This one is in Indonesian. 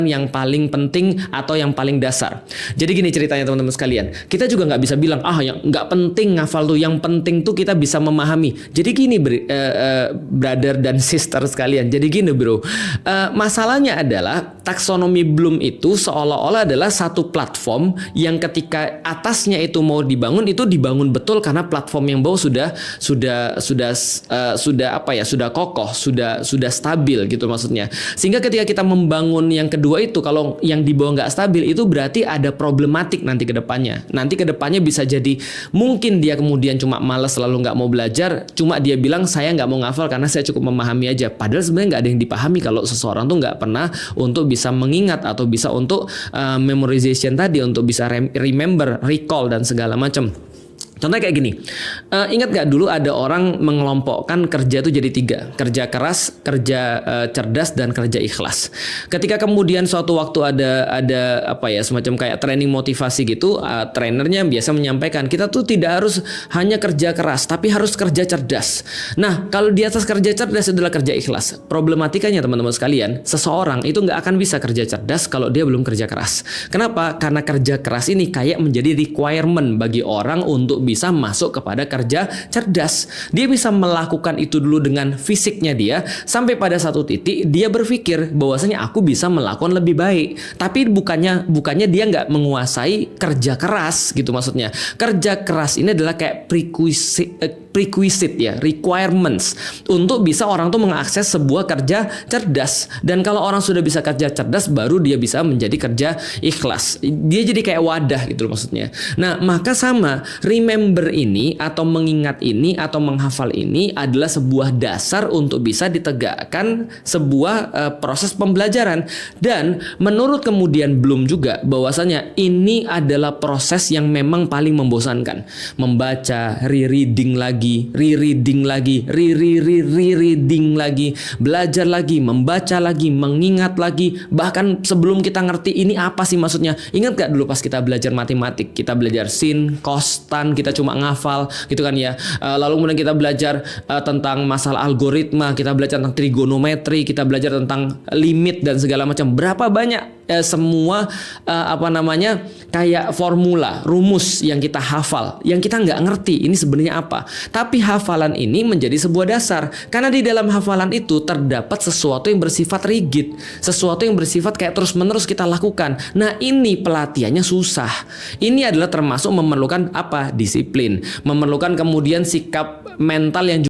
yang paling penting atau yang paling dasar. Jadi gini ceritanya teman-teman sekalian, kita juga nggak bisa bilang yang nggak penting ngafal tuh, yang penting tuh kita bisa memahami. Jadi gini brother dan sister sekalian, jadi gini bro, masalahnya adalah taksonomi Bloom itu seolah-olah adalah satu platform yang ketika atasnya itu mau dibangun, itu dibangun betul karena platform yang bawah sudah kokoh, sudah stabil gitu maksudnya. Sehingga ketika kita membangun yang kedua itu, kalau yang di bawah nggak stabil, itu berarti ada problematik nanti ke depannya. Nanti ke depannya bisa jadi mungkin dia kemudian cuma malas lalu nggak mau belajar, cuma dia bilang saya nggak mau ngafal karena saya cukup memahami aja. Padahal sebenarnya nggak ada yang dipahami kalau seseorang tuh nggak pernah untuk bisa mengingat atau bisa untuk memorization tadi, untuk bisa remember, recall dan segala macam. Contohnya kayak gini, ingat gak dulu ada orang mengelompokkan kerja itu jadi 3, kerja keras, kerja cerdas, dan kerja ikhlas. Ketika kemudian suatu waktu ada semacam kayak training motivasi gitu, trainernya biasa menyampaikan kita tuh tidak harus hanya kerja keras, tapi harus kerja cerdas. Nah, kalau di atas kerja cerdas adalah kerja ikhlas. Problematikanya teman-teman sekalian, seseorang itu nggak akan bisa kerja cerdas kalau dia belum kerja keras. Kenapa? Karena kerja keras ini kayak menjadi requirement bagi orang untuk bisa masuk kepada kerja cerdas. Dia bisa melakukan itu dulu dengan fisiknya dia, sampai pada satu titik dia berpikir bahwasanya aku bisa melakukan lebih baik. Tapi bukannya dia nggak menguasai kerja keras gitu maksudnya. Kerja keras ini adalah kayak prerequisite ya, requirements untuk bisa orang tuh mengakses sebuah kerja cerdas. Dan kalau orang sudah bisa kerja cerdas, baru dia bisa menjadi kerja ikhlas. Dia jadi kayak wadah gitu maksudnya. Nah, maka sama, remember ini atau mengingat ini atau menghafal ini adalah sebuah dasar untuk bisa ditegakkan sebuah proses pembelajaran. Dan menurut kemudian Bloom juga bahwasanya ini adalah proses yang memang paling membosankan. Membaca, rereading lagi, rereading lagi, rereading lagi, belajar lagi, membaca lagi, mengingat lagi. Bahkan sebelum kita ngerti ini apa sih maksudnya. Ingat gak dulu pas kita belajar matematik, kita belajar sin, cos, tan, kita cuma ngafal gitu kan ya. Lalu kemudian kita belajar tentang masalah algoritma, kita belajar tentang trigonometri, kita belajar tentang limit dan segala macam. Berapa banyak semua kayak formula, rumus yang kita hafal, yang kita nggak ngerti ini sebenarnya apa. Tapi hafalan ini menjadi sebuah dasar, karena di dalam hafalan itu terdapat sesuatu yang bersifat rigid, sesuatu yang bersifat kayak terus-menerus kita lakukan. Nah, ini pelatihannya susah. Ini adalah termasuk memerlukan disiplin, memerlukan kemudian sikap mental yang